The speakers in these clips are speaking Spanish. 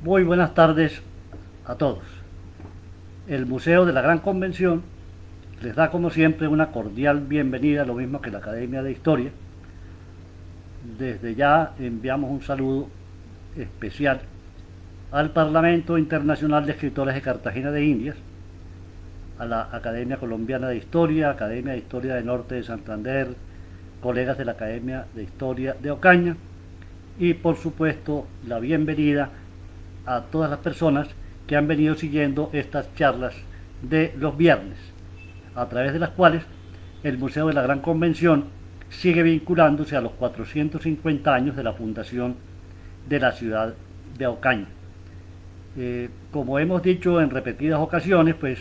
Muy buenas tardes a todos. El Museo de la Gran Convención les da como siempre una cordial bienvenida, lo mismo que la Academia de Historia. Desde ya enviamos un saludo especial al Parlamento Internacional de Escritores de Cartagena de Indias, a la Academia Colombiana de Historia, Academia de Historia del Norte de Santander, colegas de la Academia de Historia de Ocaña y por supuesto la bienvenida a todas las personas que han venido siguiendo estas charlas de los viernes, a través de las cuales el Museo de la Gran Convención sigue vinculándose a los 450 años de la fundación de la ciudad de Ocaña. Como hemos dicho en repetidas ocasiones, pues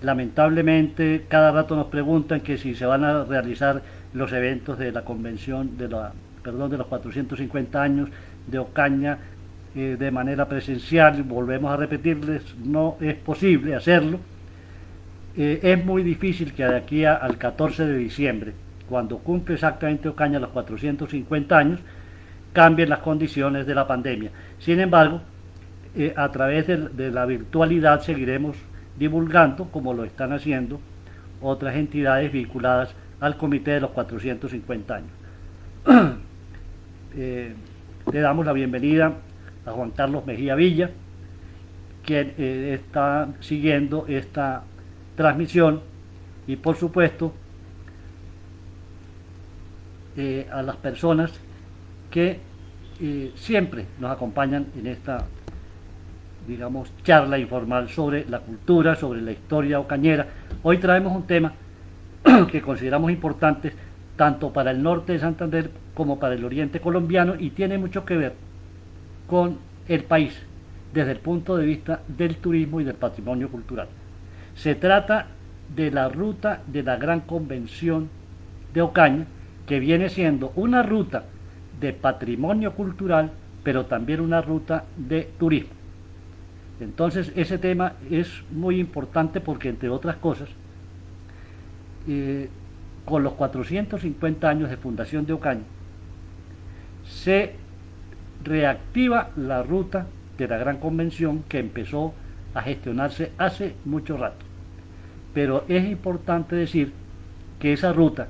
lamentablemente cada rato nos preguntan que si se van a realizar los eventos de la convención de los 450 años de Ocaña de manera presencial. Volvemos a repetirles, no es posible hacerlo. Es muy difícil que de aquí al 14 de diciembre, cuando cumple exactamente Ocaña los 450 años, cambien las condiciones de la pandemia. Sin embargo, a través de la virtualidad seguiremos divulgando, como lo están haciendo otras entidades vinculadas al comité de los 450 años. Le damos la bienvenida a Juan Carlos Mejía Villa, quien está siguiendo esta transmisión, y por supuesto a las personas que siempre nos acompañan en esta, digamos, charla informal sobre la cultura, sobre la historia ocañera. Hoy traemos un tema que consideramos importante tanto para el norte de Santander como para el oriente colombiano, y tiene mucho que ver con el país desde el punto de vista del turismo y del patrimonio cultural. Se trata de la ruta de la Gran Convención de Ocaña, que viene siendo una ruta de patrimonio cultural, pero también una ruta de turismo. Entonces ese tema es muy importante porque, entre otras cosas, con los 450 años de fundación de Ocaña, se reactiva la ruta de la Gran Convención, que empezó a gestionarse hace mucho rato. Pero es importante decir que esa ruta,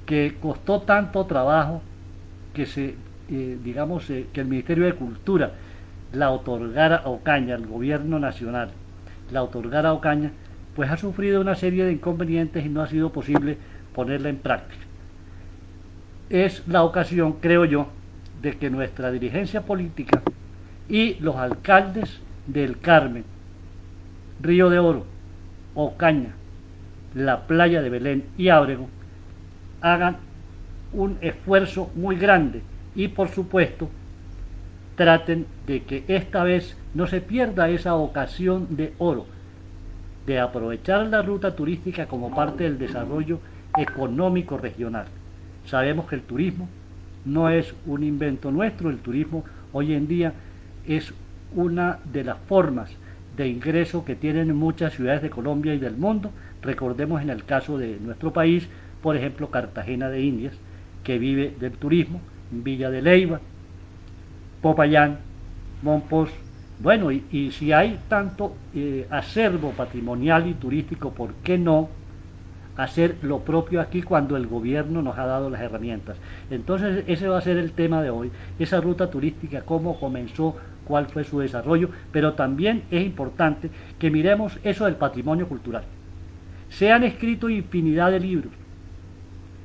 que costó tanto trabajo que que el Ministerio de Cultura la otorgara a Ocaña, el gobierno nacional la otorgara a Ocaña, pues ha sufrido una serie de inconvenientes y no ha sido posible ponerla en práctica. Es la ocasión, creo yo, de que nuestra dirigencia política y los alcaldes del Carmen, Río de Oro, Ocaña, la playa de Belén y Ábrego hagan un esfuerzo muy grande y, por supuesto, traten de que esta vez no se pierda esa ocasión de oro de aprovechar la ruta turística como parte del desarrollo económico regional. Sabemos que el turismo no es un invento nuestro. El turismo hoy en día es una de las formas de ingreso que tienen muchas ciudades de Colombia y del mundo. Recordemos en el caso de nuestro país, por ejemplo, Cartagena de Indias, que vive del turismo, Villa de Leyva, Popayán, Monpós. Bueno, y si hay tanto acervo patrimonial y turístico, ¿por qué no hacer lo propio aquí cuando el gobierno nos ha dado las herramientas? Entonces ese va a ser el tema de hoy, esa ruta turística, cómo comenzó, cuál fue su desarrollo, pero también es importante que miremos eso del patrimonio cultural. Se han escrito infinidad de libros,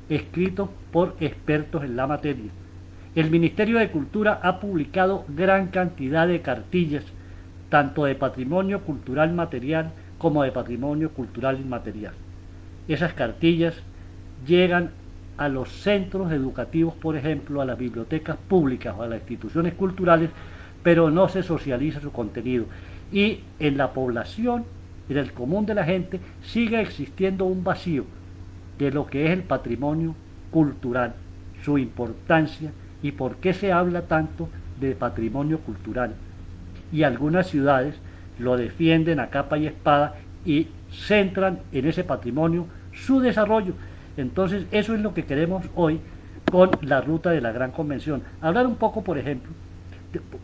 escritos por expertos en la materia. El Ministerio de Cultura ha publicado gran cantidad de cartillas, tanto de patrimonio cultural material como de patrimonio cultural inmaterial. Esas cartillas llegan a los centros educativos, por ejemplo, a las bibliotecas públicas o a las instituciones culturales, pero no se socializa su contenido. Y en la población, en el común de la gente, sigue existiendo un vacío de lo que es el patrimonio cultural, su importancia y por qué se habla tanto de patrimonio cultural. Y algunas ciudades lo defienden a capa y espada y centran en ese patrimonio su desarrollo. Entonces eso es lo que queremos hoy con la ruta de la Gran Convención. Hablar un poco, por ejemplo,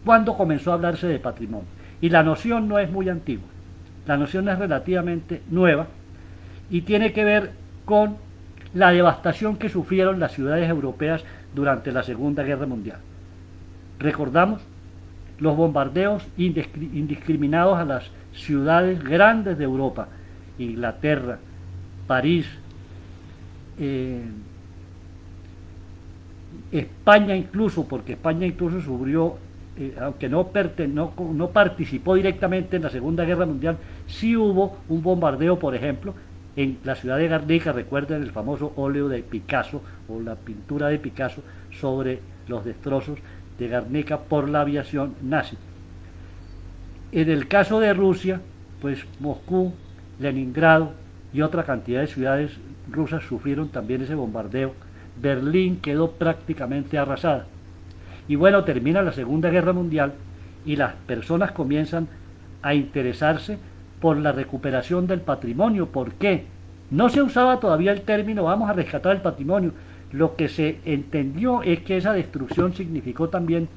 cuando comenzó a hablarse de patrimonio. Y la noción no es muy antigua, la noción es relativamente nueva y tiene que ver con la devastación que sufrieron las ciudades europeas durante la Segunda Guerra Mundial. Recordamos los bombardeos indiscriminados a las ciudades grandes de Europa, Inglaterra, París, España incluso, porque España incluso sufrió, aunque no participó directamente en la Segunda Guerra Mundial, sí hubo un bombardeo, por ejemplo, en la ciudad de Guernica. Recuerden el famoso óleo de Picasso o la pintura de Picasso sobre los destrozos de Guernica por la aviación nazi. En el caso de Rusia, pues Moscú, Leningrado y otra cantidad de ciudades rusas sufrieron también ese bombardeo. Berlín quedó prácticamente arrasada. Y bueno, termina la Segunda Guerra Mundial y las personas comienzan a interesarse por la recuperación del patrimonio. ¿Por qué? No se usaba todavía el término vamos a rescatar el patrimonio. Lo que se entendió es que esa destrucción significó también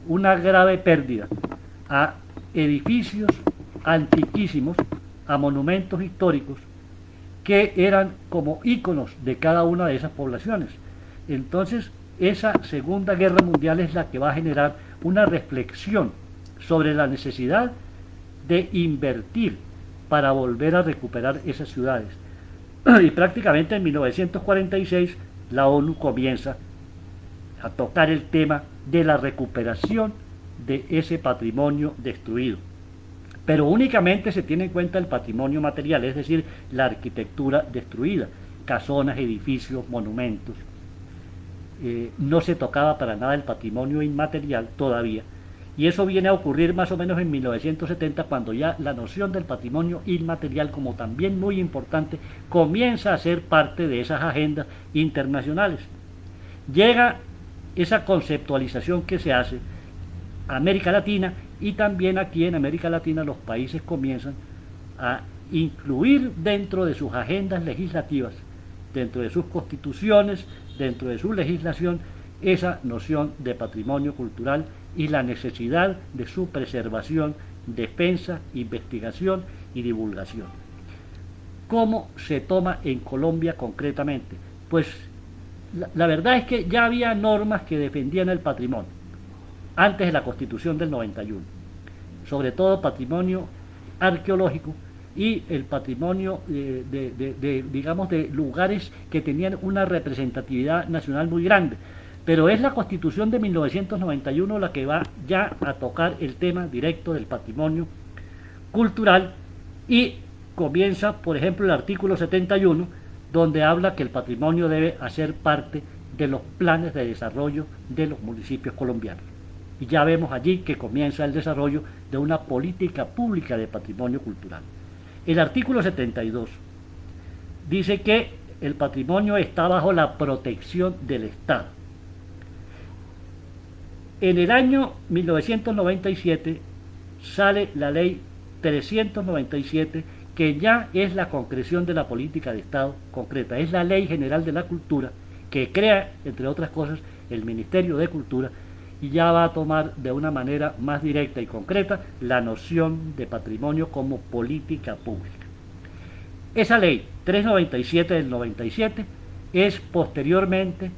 una grave pérdida a edificios antiquísimos, a monumentos históricos que eran como íconos de cada una de esas poblaciones. Entonces, esa Segunda Guerra Mundial es la que va a generar una reflexión sobre la necesidad de invertir para volver a recuperar esas ciudades. Y prácticamente en 1946 la ONU comienza a tocar el tema de la recuperación de ese patrimonio destruido. Pero únicamente se tiene en cuenta el patrimonio material, es decir, la arquitectura destruida, casonas, edificios, monumentos. No se tocaba para nada el patrimonio inmaterial todavía. Y eso viene a ocurrir más o menos en 1970, cuando ya la noción del patrimonio inmaterial, como también muy importante, comienza a ser parte de esas agendas internacionales. Llega esa conceptualización que se hace a América Latina, y también aquí en América Latina los países comienzan a incluir dentro de sus agendas legislativas, dentro de sus constituciones, dentro de su legislación, esa noción de patrimonio cultural y la necesidad de su preservación, defensa, investigación y divulgación. ¿Cómo se toma en Colombia concretamente? Pues la verdad es que ya había normas que defendían el patrimonio antes de la Constitución del 91, sobre todo patrimonio arqueológico y el patrimonio digamos, de lugares que tenían una representatividad nacional muy grande. Pero es la Constitución de 1991 la que va ya a tocar el tema directo del patrimonio cultural, y comienza, por ejemplo, el artículo 71, donde habla que el patrimonio debe hacer parte de los planes de desarrollo de los municipios colombianos. Y ya vemos allí que comienza el desarrollo de una política pública de patrimonio cultural. El artículo 72 dice que el patrimonio está bajo la protección del Estado. En el año 1997 sale la ley 397, que ya es la concreción de la política de Estado concreta. Es la Ley General de la Cultura, que crea, entre otras cosas, el Ministerio de Cultura, y ya va a tomar de una manera más directa y concreta la noción de patrimonio como política pública. Esa ley 397 del 97 es posteriormente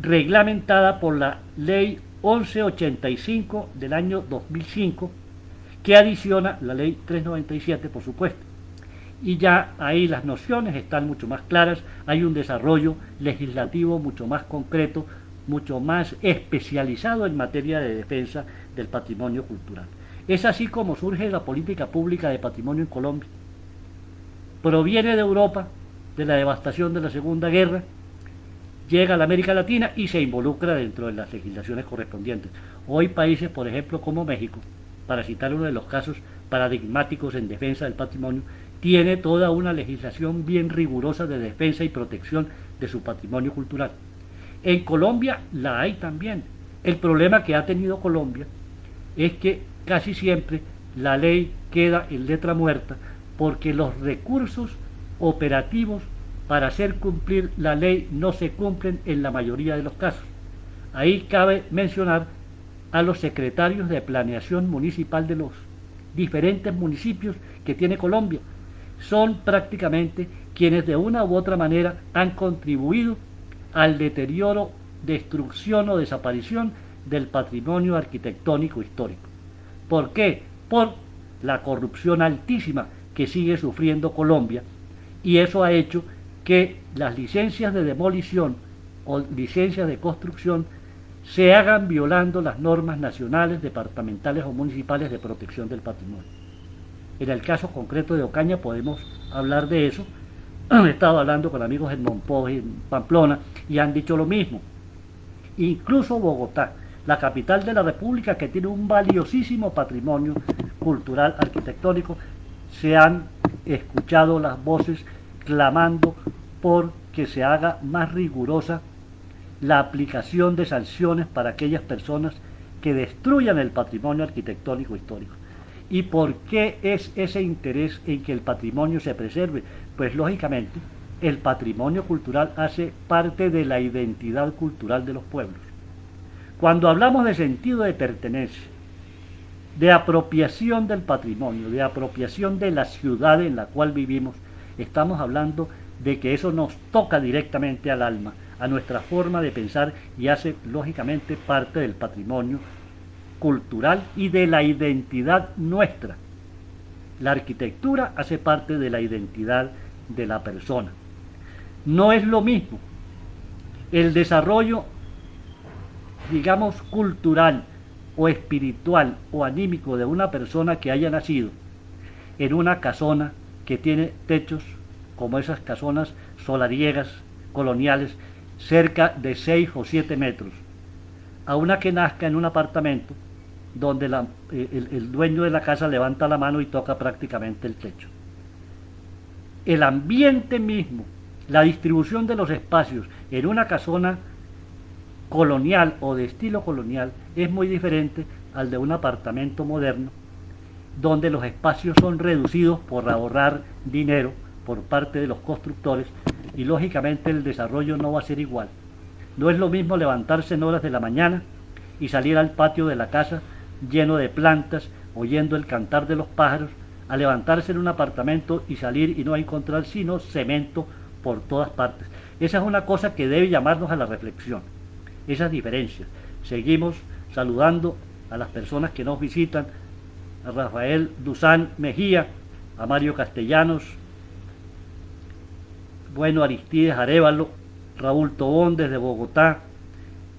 reglamentada por la ley 1185 del año 2005, que adiciona la ley 397, por supuesto. Y ya ahí las nociones están mucho más claras, hay un desarrollo legislativo mucho más concreto, mucho más especializado en materia de defensa del patrimonio cultural. Es así como surge la política pública de patrimonio en Colombia. Proviene de Europa, de la devastación de la Segunda Guerra, llega a la América Latina y se involucra dentro de las legislaciones correspondientes. Hoy países, por ejemplo, como México, para citar uno de los casos paradigmáticos en defensa del patrimonio, tiene toda una legislación bien rigurosa de defensa y protección de su patrimonio cultural. En Colombia la hay también. El problema que ha tenido Colombia es que casi siempre la ley queda en letra muerta, porque los recursos operativos para hacer cumplir la ley no se cumplen en la mayoría de los casos. Ahí cabe mencionar a los secretarios de planeación municipal de los diferentes municipios que tiene Colombia. Son prácticamente quienes de una u otra manera han contribuido al deterioro, destrucción o desaparición del patrimonio arquitectónico histórico. ¿Por qué? Por la corrupción altísima que sigue sufriendo Colombia, y eso ha hecho que las licencias de demolición o licencias de construcción se hagan violando las normas nacionales, departamentales o municipales de protección del patrimonio. En el caso concreto de Ocaña podemos hablar de eso. He estado hablando con amigos en Monpós y en Pamplona y han dicho lo mismo. Incluso Bogotá, la capital de la República, que tiene un valiosísimo patrimonio cultural arquitectónico, se han escuchado las voces clamando por que se haga más rigurosa la aplicación de sanciones para aquellas personas que destruyan el patrimonio arquitectónico histórico. ¿Y por qué es ese interés en que el patrimonio se preserve? Pues lógicamente el patrimonio cultural hace parte de la identidad cultural de los pueblos. Cuando hablamos de sentido de pertenencia, de apropiación del patrimonio, de apropiación de la ciudad en la cual vivimos, estamos hablando de que eso nos toca directamente al alma, a nuestra forma de pensar, y hace lógicamente parte del patrimonio cultural y de la identidad nuestra. La arquitectura hace parte de la identidad de la persona. No es lo mismo el desarrollo, digamos, cultural o espiritual o anímico de una persona que haya nacido en una casona que tiene techos como esas casonas solariegas coloniales cerca de 6 o 7 metros, a una que nazca en un apartamento donde el dueño de la casa levanta la mano y toca prácticamente el techo. El ambiente mismo, la distribución de los espacios en una casona colonial o de estilo colonial es muy diferente al de un apartamento moderno, donde los espacios son reducidos por ahorrar dinero por parte de los constructores, y lógicamente el desarrollo no va a ser igual. No es lo mismo levantarse en horas de la mañana y salir al patio de la casa lleno de plantas, oyendo el cantar de los pájaros, a levantarse en un apartamento y salir y no encontrar sino cemento por todas partes. Esa es una cosa que debe llamarnos a la reflexión, esas diferencias. Seguimos saludando a las personas que nos visitan, a Rafael Duzán Mejía, a Mario Castellanos, bueno, Aristides Arévalo, Raúl Tobón desde Bogotá,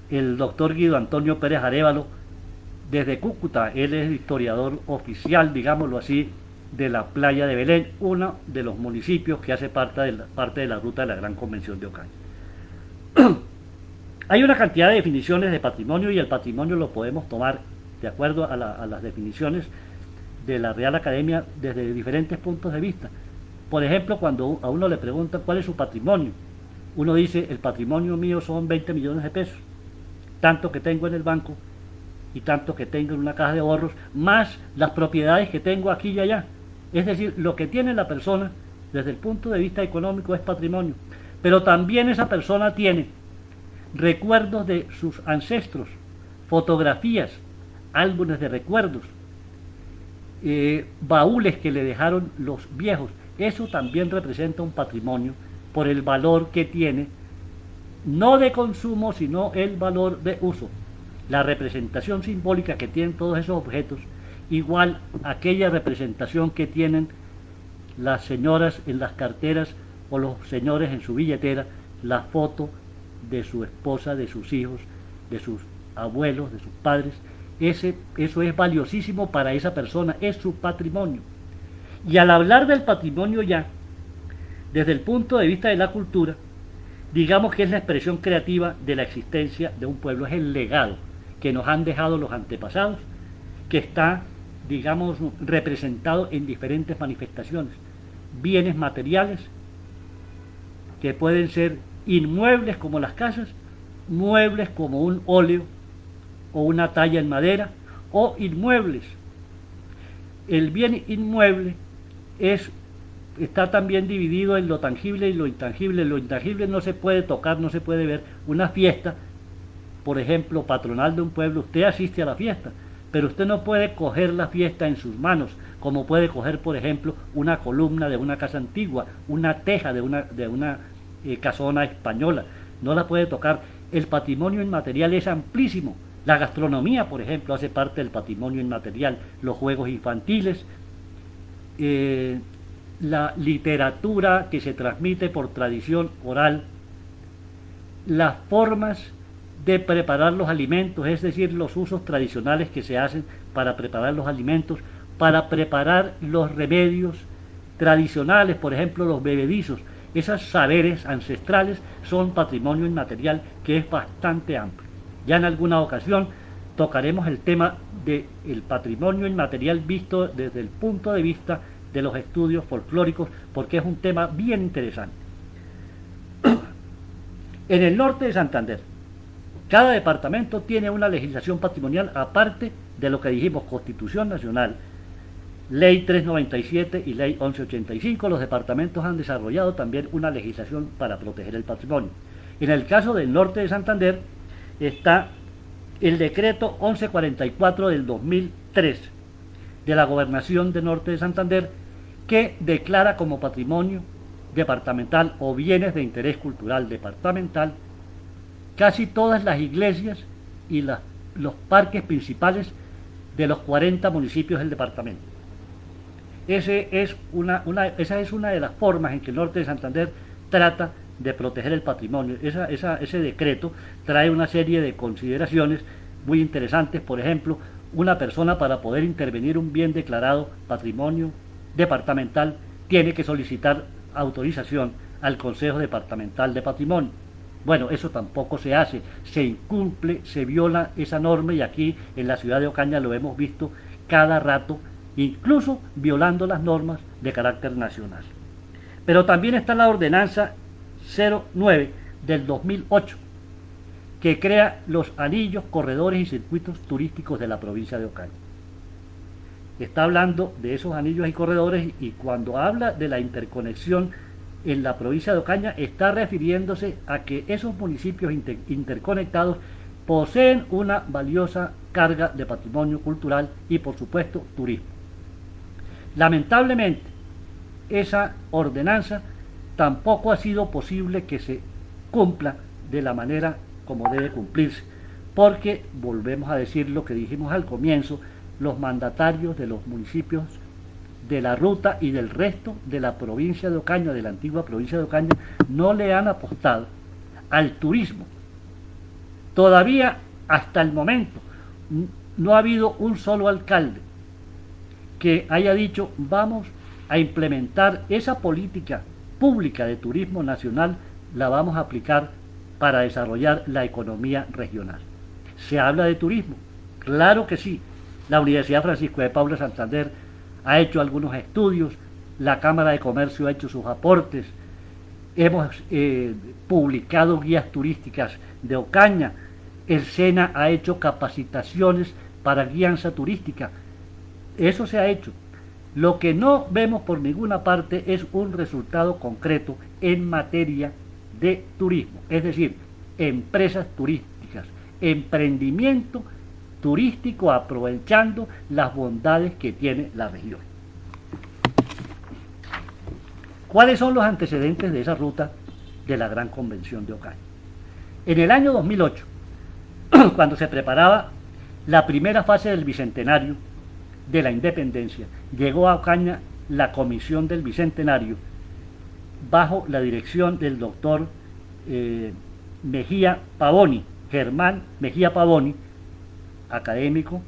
el doctor Guido Antonio Pérez Arévalo desde Cúcuta. Él es historiador oficial, digámoslo así, de la playa de Belén, uno de los municipios que hace parte de la ruta de la Gran Convención de Ocaña. Hay una cantidad de definiciones de patrimonio, y el patrimonio lo podemos tomar de acuerdo a las definiciones de la Real Academia desde diferentes puntos de vista. Por ejemplo, cuando a uno le preguntan cuál es su patrimonio, uno dice: el patrimonio mío son 20 millones de pesos, tanto que tengo en el banco y tanto que tengo en una caja de ahorros, más las propiedades que tengo aquí y allá. Es decir, lo que tiene la persona desde el punto de vista económico es patrimonio, pero también esa persona tiene recuerdos de sus ancestros, fotografías, álbumes de recuerdos, baúles que le dejaron los viejos. Eso también representa un patrimonio por el valor que tiene, no de consumo, sino el valor de uso. La representación simbólica que tienen todos esos objetos, igual a aquella representación que tienen las señoras en las carteras o los señores en su billetera, la foto de su esposa, de sus hijos, de sus abuelos, de sus padres. Eso es valiosísimo para esa persona, es su patrimonio. Y al hablar del patrimonio ya, desde el punto de vista de la cultura, digamos que es la expresión creativa de la existencia de un pueblo, es el legado que nos han dejado los antepasados, que está, digamos, representado en diferentes manifestaciones, bienes materiales, que pueden ser inmuebles como las casas, muebles como un óleo o una talla en madera, o inmuebles. El bien inmueble está también dividido en lo tangible y lo intangible. Lo intangible no se puede tocar, no se puede ver. Una fiesta por ejemplo, patronal de un pueblo, usted asiste a la fiesta, pero usted no puede coger la fiesta en sus manos, como puede coger, por ejemplo, una columna de una casa antigua, una teja de una casona española, no la puede tocar. El patrimonio inmaterial es amplísimo. La gastronomía, por ejemplo, hace parte del patrimonio inmaterial, los juegos infantiles, la literatura que se transmite por tradición oral, las formas de preparar los alimentos, es decir, los usos tradicionales que se hacen para preparar los alimentos, para preparar los remedios tradicionales, por ejemplo, los bebedizos. Esos saberes ancestrales son patrimonio inmaterial que es bastante amplio. Ya en alguna ocasión tocaremos el tema del patrimonio inmaterial visto desde el punto de vista de los estudios folclóricos, porque es un tema bien interesante. En el norte de Santander, cada departamento tiene una legislación patrimonial aparte de lo que dijimos, Constitución Nacional, Ley 397 y Ley 1185. Los departamentos han desarrollado también una legislación para proteger el patrimonio. En el caso del norte de Santander está el decreto 1144 del 2003 de la Gobernación del Norte de Santander, que declara como patrimonio departamental o bienes de interés cultural departamental casi todas las iglesias y los parques principales de los 40 municipios del departamento. Esa es una de las formas en que el norte de Santander trata de proteger el patrimonio. Ese decreto trae una serie de consideraciones muy interesantes. Por ejemplo, una persona, para poder intervenir un bien declarado patrimonio departamental, tiene que solicitar autorización al Consejo Departamental de Patrimonio. Bueno, eso tampoco se hace, se incumple, se viola esa norma, y aquí en la ciudad de Ocaña lo hemos visto cada rato, incluso violando las normas de carácter nacional. Pero también está la ordenanza 09 del 2008, que crea los anillos, corredores y circuitos turísticos de la provincia de Ocaña. Está hablando de esos anillos y corredores, y cuando habla de la interconexión en la provincia de Ocaña, está refiriéndose a que esos municipios interconectados poseen una valiosa carga de patrimonio cultural y, por supuesto, turismo. Lamentablemente, esa ordenanza tampoco ha sido posible que se cumpla de la manera como debe cumplirse, porque, volvemos a decir lo que dijimos al comienzo, los mandatarios de los municipios de la ruta y del resto de la provincia de Ocaña, de la antigua provincia de Ocaña, no le han apostado al turismo. Todavía, hasta el momento, no ha habido un solo alcalde que haya dicho: vamos a implementar esa política pública de turismo nacional, la vamos a aplicar para desarrollar la economía regional. ¿Se habla de turismo? Claro que sí. La Universidad Francisco de Paula Santander ha hecho algunos estudios, la Cámara de Comercio ha hecho sus aportes, hemos publicado guías turísticas de Ocaña, el SENA ha hecho capacitaciones para guianza turística. Eso se ha hecho. Lo que no vemos por ninguna parte es un resultado concreto en materia de turismo, es decir, empresas turísticas, emprendimiento turístico aprovechando las bondades que tiene la región. ¿Cuáles son los antecedentes de esa ruta de la Gran Convención de Ocaña? En el año 2008, cuando se preparaba la primera fase del Bicentenario de la Independencia, llegó a Ocaña la Comisión del Bicentenario bajo la dirección del doctor Mejía Pavoni, Germán Mejía Pavoni, académico,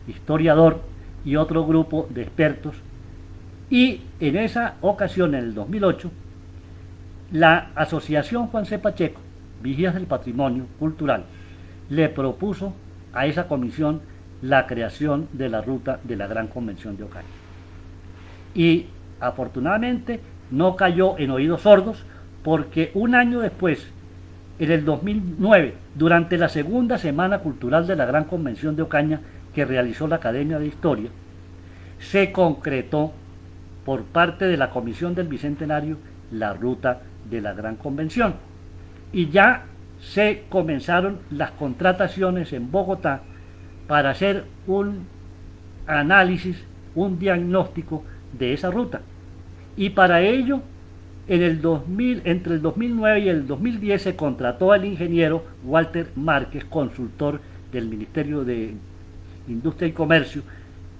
historiador y otro grupo de expertos. Y en esa ocasión, en el 2008, la Asociación Juan C. Pacheco, Vigías del Patrimonio Cultural, le propuso a esa comisión la creación de la ruta de la Gran Convención de Ocaña. Y afortunadamente no cayó en oídos sordos, porque un año después, en el 2009, durante la segunda Semana Cultural de la Gran Convención de Ocaña que realizó la Academia de Historia, se concretó por parte de la Comisión del Bicentenario la ruta de la Gran Convención. Y ya se comenzaron las contrataciones en Bogotá para hacer un análisis, un diagnóstico de esa ruta. Y para ello, entre el 2009 y el 2010 se contrató al ingeniero Walter Márquez, consultor del Ministerio de Industria y Comercio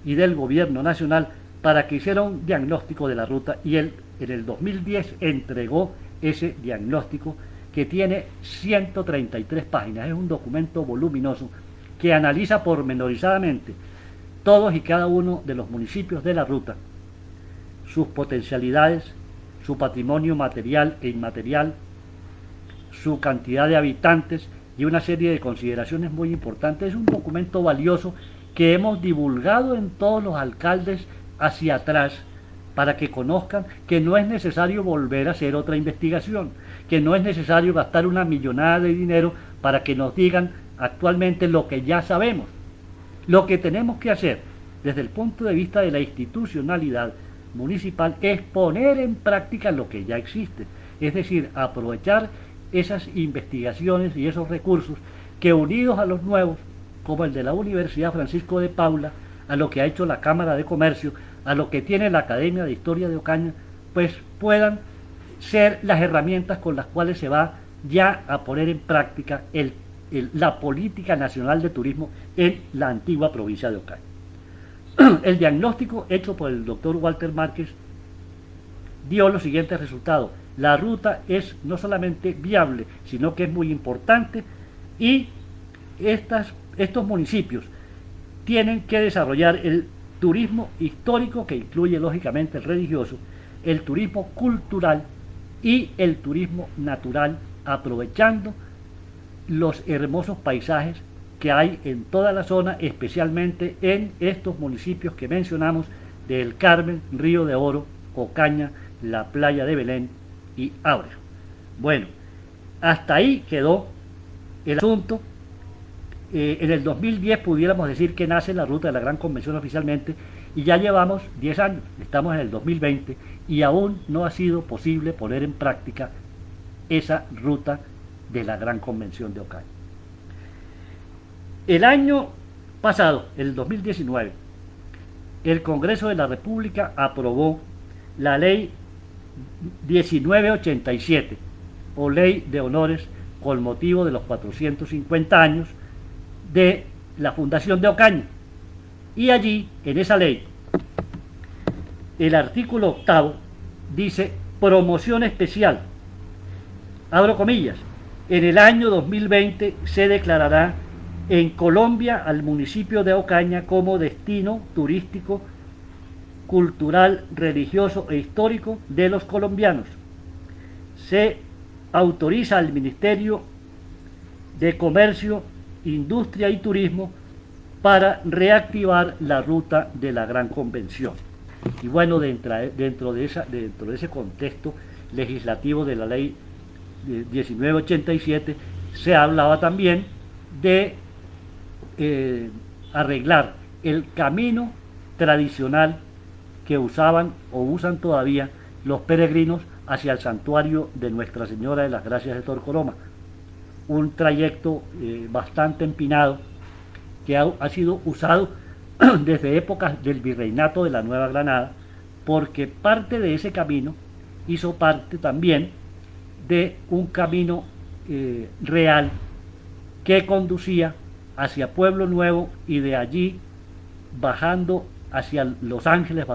y del Gobierno Nacional, para que hiciera un diagnóstico de la ruta, y él en el 2010 entregó ese diagnóstico, que tiene 133 páginas. Es un documento voluminoso que analiza pormenorizadamente todos y cada uno de los municipios de la ruta, sus potencialidades, su patrimonio material e inmaterial, su cantidad de habitantes y una serie de consideraciones muy importantes. Es un documento valioso que hemos divulgado en todos los alcaldes hacia atrás, para que conozcan que no es necesario volver a hacer otra investigación, que no es necesario gastar una millonada de dinero para que nos digan actualmente lo que ya sabemos. Lo que tenemos que hacer desde el punto de vista de la institucionalidad municipal es poner en práctica lo que ya existe, es decir, aprovechar esas investigaciones y esos recursos que, unidos a los nuevos, como el de la Universidad Francisco de Paula, a lo que ha hecho la Cámara de Comercio, a lo que tiene la Academia de Historia de Ocaña, pues puedan ser las herramientas con las cuales se va ya a poner en práctica la política nacional de turismo en la antigua provincia de Ocaña. El diagnóstico hecho por el doctor Walter Márquez dio los siguientes resultados. La ruta es no solamente viable, sino que es muy importante, y estos municipios tienen que desarrollar el turismo histórico, que incluye lógicamente el religioso, el turismo cultural y el turismo natural, aprovechando los hermosos paisajes que hay en toda la zona, especialmente en estos municipios que mencionamos del Carmen, Río de Oro, Ocaña, la playa de Belén y Áureo. Bueno, hasta ahí quedó el asunto. En el 2010 pudiéramos decir que nace la ruta de la Gran Convención oficialmente, y ya llevamos 10 años, estamos en el 2020 y aún no ha sido posible poner en práctica esa ruta de la Gran Convención de Ocaña. El año pasado, el 2019, el Congreso de la República aprobó la ley 1987, o Ley de Honores con motivo de los 450 años de la Fundación de Ocaña. Y allí, en esa ley, el artículo 8 dice: promoción especial, abro comillas, en el año 2020 se declarará en Colombia al municipio de Ocaña como destino turístico, cultural, religioso e histórico de los colombianos. Se autoriza al Ministerio de Comercio, Industria y Turismo para reactivar la ruta de la Gran Convención. Y bueno, dentro de ese contexto legislativo de la ley 1987 se hablaba también de arreglar el camino tradicional que usaban o usan todavía los peregrinos hacia el santuario de Nuestra Señora de las Gracias de Torcoroma, un trayecto bastante empinado que ha sido usado desde épocas del virreinato de la Nueva Granada, porque parte de ese camino hizo parte también de un camino real que conducía hacia Pueblo Nuevo, y de allí bajando hacia Los Ángeles,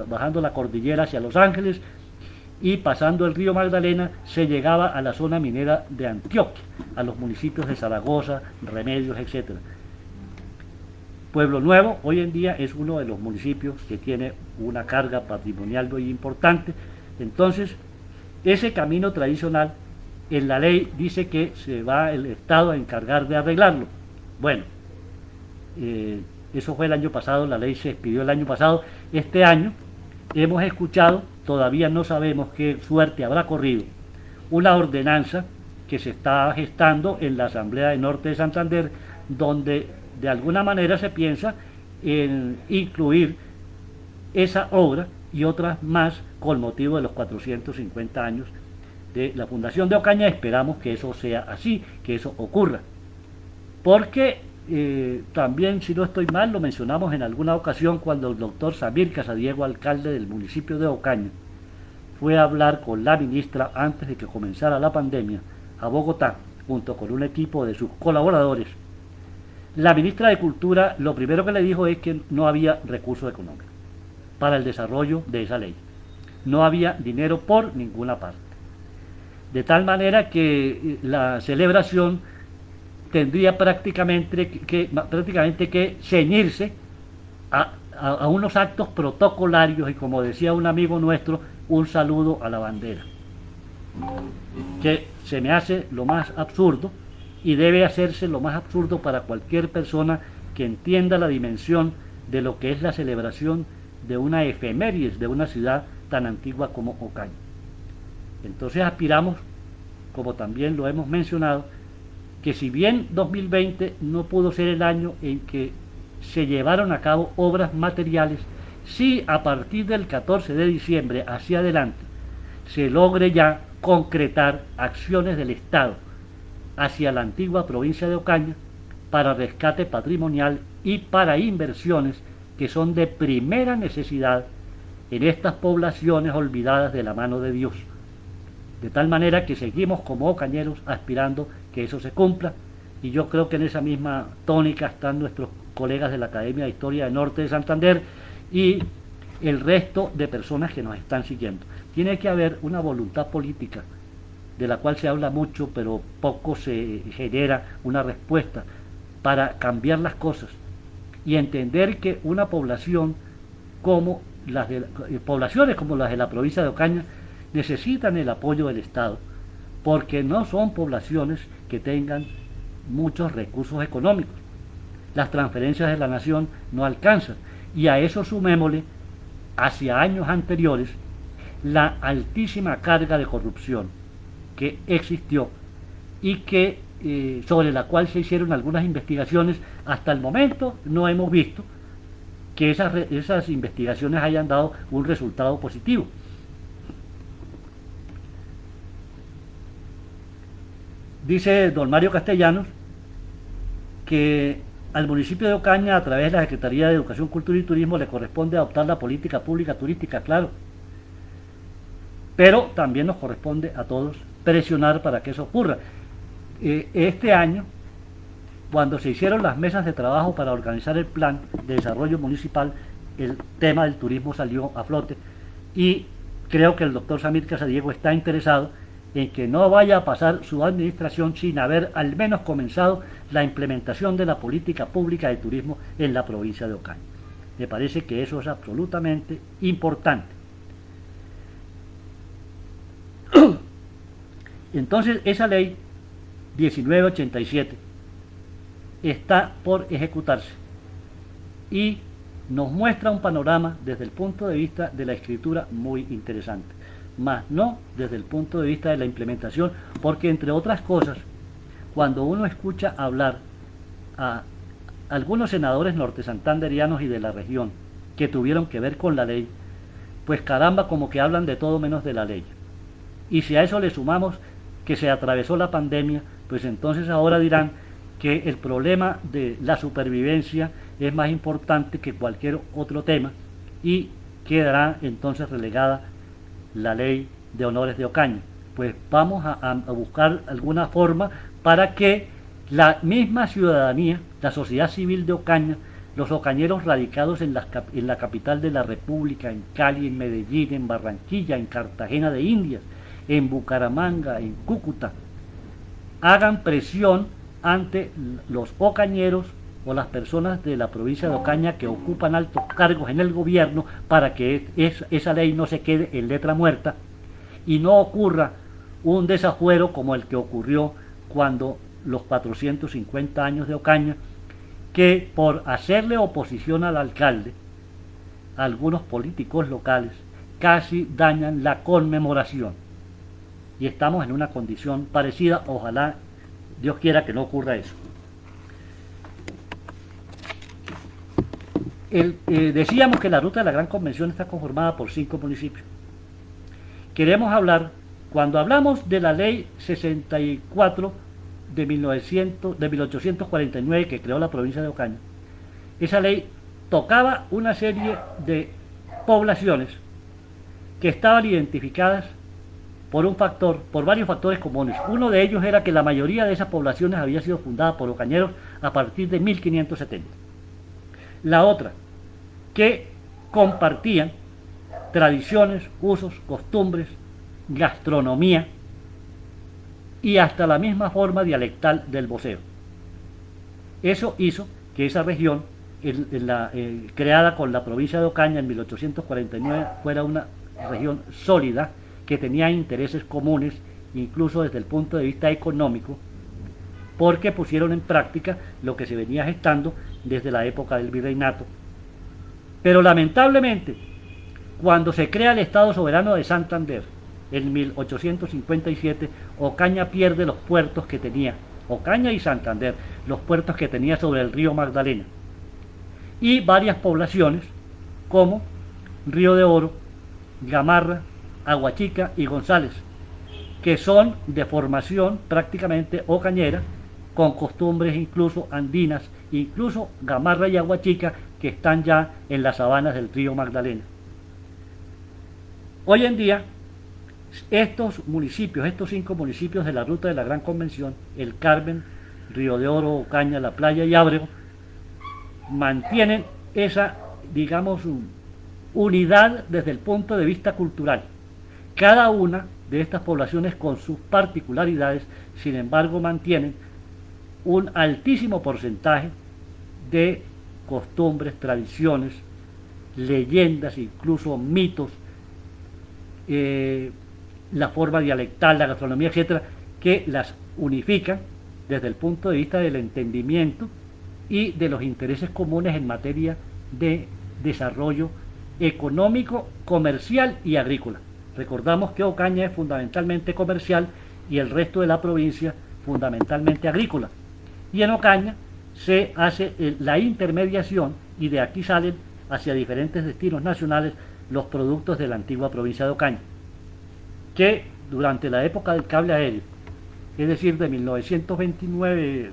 bajando la cordillera hacia Los Ángeles y pasando el río Magdalena, se llegaba a la zona minera de Antioquia, a los municipios de Zaragoza, Remedios, etc. Pueblo Nuevo hoy en día es uno de los municipios que tiene una carga patrimonial muy importante. Entonces, ese camino tradicional, en la ley dice que se va el Estado a encargar de arreglarlo. Bueno, eso fue el año pasado, la ley se expidió el año pasado. Este año hemos escuchado, todavía no sabemos qué suerte habrá corrido, una ordenanza que se está gestando en la Asamblea de Norte de Santander, donde de alguna manera se piensa en incluir esa obra y otras más con motivo de los 450 años de la Fundación de Ocaña. Esperamos que eso sea así, que eso ocurra. Porque también, si no estoy mal, lo mencionamos en alguna ocasión cuando el doctor Samir Casadiego, alcalde del municipio de Ocaña, fue a hablar con la ministra antes de que comenzara la pandemia a Bogotá, junto con un equipo de sus colaboradores. La ministra de Cultura lo primero que le dijo es que no había recursos económicos para el desarrollo de esa ley. No había dinero por ninguna parte. De tal manera que la celebración tendría prácticamente que ceñirse a unos actos protocolarios y, como decía un amigo nuestro, un saludo a la bandera, que se me hace lo más absurdo y debe hacerse lo más absurdo para cualquier persona que entienda la dimensión de lo que es la celebración de una efemérides de una ciudad tan antigua como Ocaña. Entonces aspiramos, como también lo hemos mencionado, que si bien 2020 no pudo ser el año en que se llevaron a cabo obras materiales, sí a partir del 14 de diciembre hacia adelante se logre ya concretar acciones del Estado hacia la antigua provincia de Ocaña para rescate patrimonial y para inversiones que son de primera necesidad en estas poblaciones olvidadas de la mano de Dios. De tal manera que seguimos como ocañeros aspirando que eso se cumpla, y yo creo que en esa misma tónica están nuestros colegas de la Academia de Historia del Norte de Santander y el resto de personas que nos están siguiendo. Tiene que haber una voluntad política de la cual se habla mucho, pero poco se genera una respuesta para cambiar las cosas y entender que una población como poblaciones como las de la provincia de Ocaña necesitan el apoyo del Estado, porque no son poblaciones que tengan muchos recursos económicos. Las transferencias de la nación no alcanzan, y a eso sumémosle, hacia años anteriores, la altísima carga de corrupción que existió y que sobre la cual se hicieron algunas investigaciones. Hasta el momento no hemos visto que esas investigaciones hayan dado un resultado positivo. Dice don Mario Castellanos que al municipio de Ocaña, a través de la Secretaría de Educación, Cultura y Turismo, le corresponde adoptar la política pública turística, claro, pero también nos corresponde a todos presionar para que eso ocurra. Este año, cuando se hicieron las mesas de trabajo para organizar el plan de desarrollo municipal, el tema del turismo salió a flote, y creo que el doctor Samir Casadiego está interesado en que no vaya a pasar su administración sin haber al menos comenzado la implementación de la política pública de turismo en la provincia de Ocaña. Me parece que eso es absolutamente importante. Entonces, esa ley 1987 está por ejecutarse y nos muestra un panorama desde el punto de vista de la escritura muy interesante, más no desde el punto de vista de la implementación, porque entre otras cosas, cuando uno escucha hablar a algunos senadores nortesantanderianos y de la región que tuvieron que ver con la ley, pues caramba, como que hablan de todo menos de la ley. Y si a eso le sumamos que se atravesó la pandemia, pues entonces ahora dirán que el problema de la supervivencia es más importante que cualquier otro tema, y quedará entonces relegada la ley de honores de Ocaña. Pues vamos a buscar alguna forma para que la misma ciudadanía, la sociedad civil de Ocaña, los ocañeros radicados en la capital de la República, en Cali, en Medellín, en Barranquilla, en Cartagena de Indias, en Bucaramanga, en Cúcuta, hagan presión ante los ocañeros o las personas de la provincia de Ocaña que ocupan altos cargos en el gobierno, para que esa ley no se quede en letra muerta y no ocurra un desafuero como el que ocurrió cuando los 450 años de Ocaña, que por hacerle oposición al alcalde, algunos políticos locales casi dañan la conmemoración. Y estamos en una condición parecida. Ojalá Dios quiera que no ocurra eso. Decíamos que la ruta de la Gran Convención está conformada por 5 municipios. Queremos hablar Cuando hablamos de la ley 64 de 1849 que creó la provincia de Ocaña, esa ley tocaba una serie de poblaciones que estaban identificadas por varios factores comunes. Uno de ellos era que la mayoría de esas poblaciones había sido fundada por ocañeros a partir de 1570. La otra, que compartían tradiciones, usos, costumbres, gastronomía y hasta la misma forma dialectal del voceo. Eso hizo que esa región, creada con la provincia de Ocaña en 1849, fuera una región sólida que tenía intereses comunes, incluso desde el punto de vista económico, porque pusieron en práctica lo que se venía gestando desde la época del virreinato. Pero lamentablemente, cuando se crea el Estado Soberano de Santander, en 1857, Ocaña pierde los puertos que tenía, Ocaña y Santander, los puertos que tenía sobre el río Magdalena, y varias poblaciones como Río de Oro, Gamarra, Aguachica y González, que son de formación prácticamente ocañera, con costumbres incluso andinas, incluso Gamarra y Aguachica, que están ya en las sabanas del río Magdalena. Hoy en día, estos municipios, estos 5 municipios de la ruta de la Gran Convención, El Carmen, Río de Oro, Ocaña, La Playa y Ábrego, mantienen esa, digamos, unidad desde el punto de vista cultural. Cada una de estas poblaciones con sus particularidades, sin embargo, mantienen un altísimo porcentaje de costumbres, tradiciones, leyendas, incluso mitos, la forma dialectal, la gastronomía, etcétera, que las unifican desde el punto de vista del entendimiento y de los intereses comunes en materia de desarrollo económico, comercial y agrícola. Recordamos que Ocaña es fundamentalmente comercial y el resto de la provincia fundamentalmente agrícola. Y en Ocaña se hace la intermediación y de aquí salen hacia diferentes destinos nacionales los productos de la antigua provincia de Ocaña, que durante la época del cable aéreo, es decir, de 1929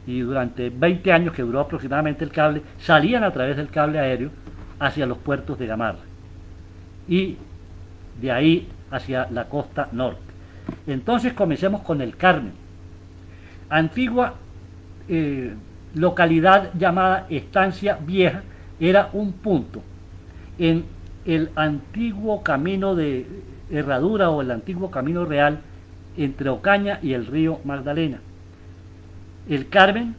y durante 20 años que duró aproximadamente el cable, salían a través del cable aéreo hacia los puertos de Gamarra y de ahí hacia la costa norte. Entonces comencemos con el Carmen, antigua localidad llamada Estancia Vieja, era un punto en el antiguo camino de Herradura o el antiguo camino real entre Ocaña y el río Magdalena. El Carmen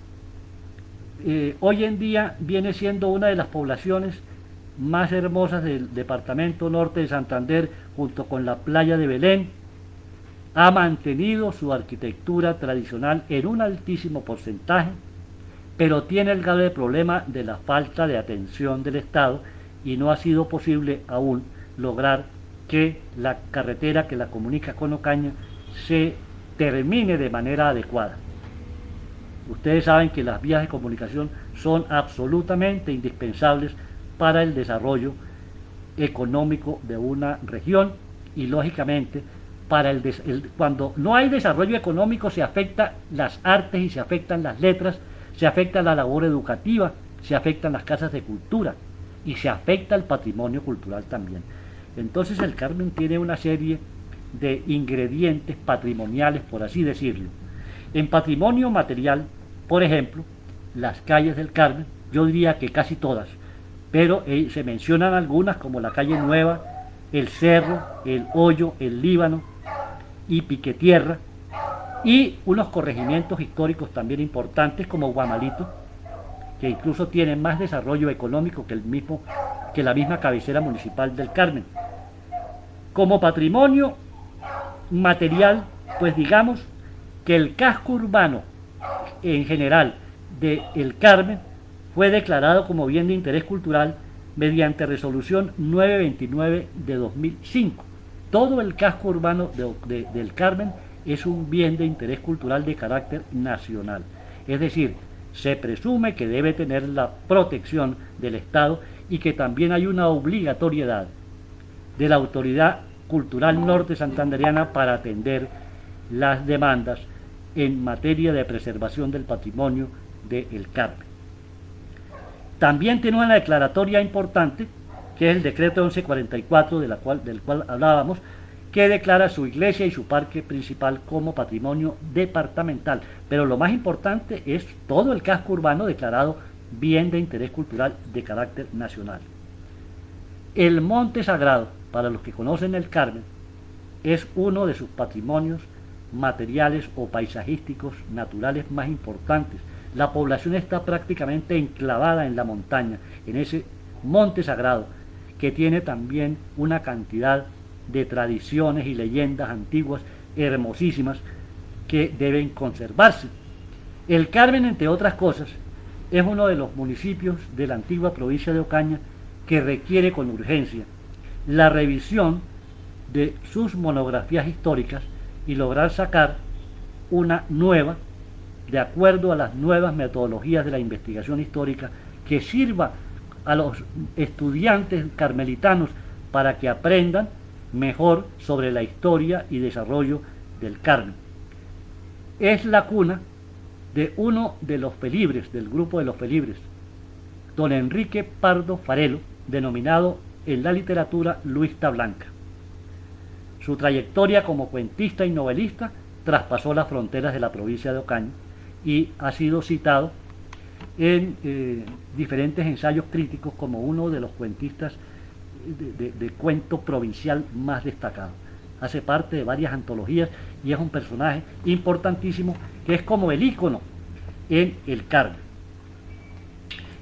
hoy en día viene siendo una de las poblaciones más hermosas del departamento norte de Santander, junto con la playa de Belén. Ha mantenido su arquitectura tradicional en un altísimo porcentaje, pero tiene el grave problema de la falta de atención del Estado y no ha sido posible aún lograr que la carretera que la comunica con Ocaña se termine de manera adecuada. Ustedes saben que las vías de comunicación son absolutamente indispensables para el desarrollo económico de una región y lógicamente cuando no hay desarrollo económico se afectan las artes y se afectan las letras, se afecta la labor educativa, se afectan las casas de cultura y se afecta el patrimonio cultural también. Entonces el Carmen tiene una serie de ingredientes patrimoniales, por así decirlo. En patrimonio material, por ejemplo, las calles del Carmen, yo diría que casi todas, pero se mencionan algunas como la calle Nueva, el Cerro, el Hoyo, el Líbano y Piquetierra, y unos corregimientos históricos también importantes como Guamalito, que incluso tienen más desarrollo económico que la misma cabecera municipal del Carmen. Como patrimonio material, pues digamos que el casco urbano en general de El Carmen fue declarado como bien de interés cultural mediante resolución 929 de 2005. Todo el casco urbano del Carmen es un bien de interés cultural de carácter nacional. Es decir, se presume que debe tener la protección del Estado y que también hay una obligatoriedad de la autoridad cultural norte santanderiana para atender las demandas en materia de preservación del patrimonio del Carmen. También tiene una declaratoria importante, que es el decreto 1144 del cual hablábamos, que declara su iglesia y su parque principal como patrimonio departamental. Pero lo más importante es todo el casco urbano declarado bien de interés cultural de carácter nacional. El Monte Sagrado, para los que conocen el Carmen, es uno de sus patrimonios materiales o paisajísticos naturales más importantes. La población está prácticamente enclavada en la montaña, en ese Monte Sagrado, que tiene también una cantidad de tradiciones y leyendas antiguas hermosísimas que deben conservarse. El Carmen, entre otras cosas, es uno de los municipios de la antigua provincia de Ocaña que requiere con urgencia la revisión de sus monografías históricas y lograr sacar una nueva, de acuerdo a las nuevas metodologías de la investigación histórica, que sirva a los estudiantes carmelitanos para que aprendan mejor sobre la historia y desarrollo del Carmen. Es la cuna de uno de los felibres, del grupo de los felibres, don Enrique Pardo Farelo, denominado en la literatura Luista Blanca. Su trayectoria como cuentista y novelista traspasó las fronteras de la provincia de Ocaña y ha sido citado en diferentes ensayos críticos como uno de los cuentistas de cuento provincial más destacado. Hace parte de varias antologías y es un personaje importantísimo que es como el ícono en el Carmen.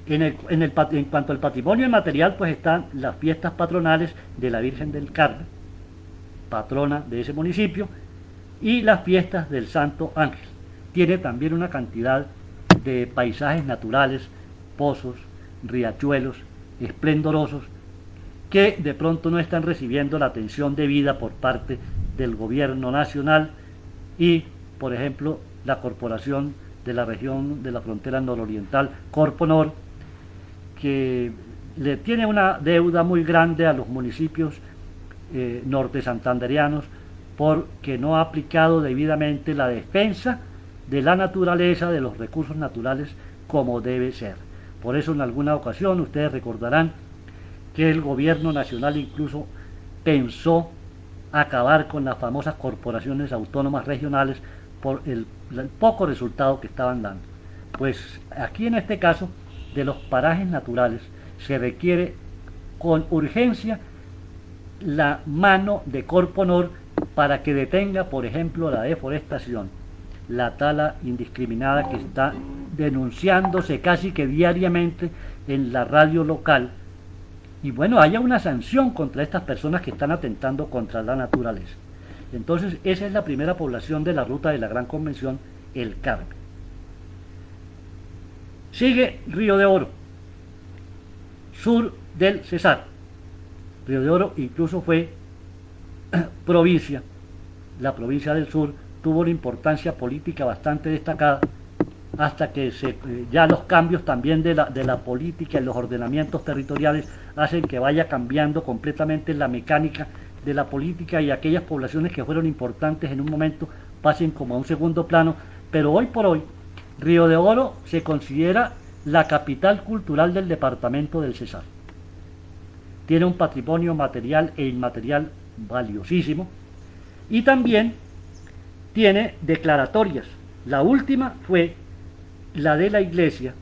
En cuanto al patrimonio inmaterial, pues están las fiestas patronales de la Virgen del Carmen, patrona de ese municipio, y las fiestas del Santo Ángel. Tiene también una cantidad de paisajes naturales, pozos, riachuelos, esplendorosos, que de pronto no están recibiendo la atención debida por parte del gobierno nacional y, por ejemplo, la corporación de la región de la frontera nororiental, Corponor, que le tiene una deuda muy grande a los municipios norte santanderianos porque no ha aplicado debidamente la defensa de la naturaleza, de los recursos naturales, como debe ser. Por eso en alguna ocasión ustedes recordarán que el gobierno nacional incluso pensó acabar con las famosas corporaciones autónomas regionales por el poco resultado que estaban dando. Pues aquí en este caso de los parajes naturales se requiere con urgencia la mano de Corponor para que detenga, por ejemplo, la deforestación, la tala indiscriminada que está denunciándose casi que diariamente en la radio local, y bueno, haya una sanción contra estas personas que están atentando contra la naturaleza. Entonces, esa es la primera población de la ruta de la Gran Convención, el Carmen. Sigue Río de Oro, sur del Cesar. Río de Oro incluso fue provincia, la provincia del sur tuvo una importancia política bastante destacada hasta que ya los cambios también de la política y los ordenamientos territoriales hacen que vaya cambiando completamente la mecánica de la política y aquellas poblaciones que fueron importantes en un momento pasen como a un segundo plano, pero hoy por hoy Río de Oro se considera la capital cultural del departamento del Cesar. Tiene un patrimonio material e inmaterial valiosísimo y también tiene declaratorias. La última fue la de la Iglesia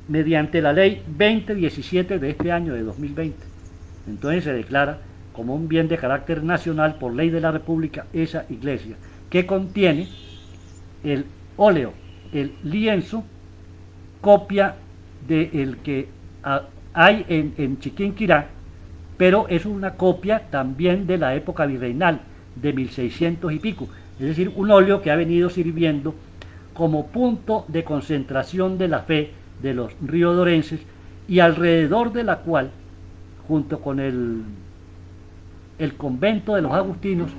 mediante la ley 2017 de este año de 2020. Entonces se declara como un bien de carácter nacional por ley de la República esa iglesia, que contiene el óleo, el lienzo, copia del que hay en Chiquinquirá, pero es una copia también de la época virreinal, de 1600 y pico, es decir, un óleo que ha venido sirviendo como punto de concentración de la fe de los riodorenses y alrededor de la cual, junto con el convento de los agustinos,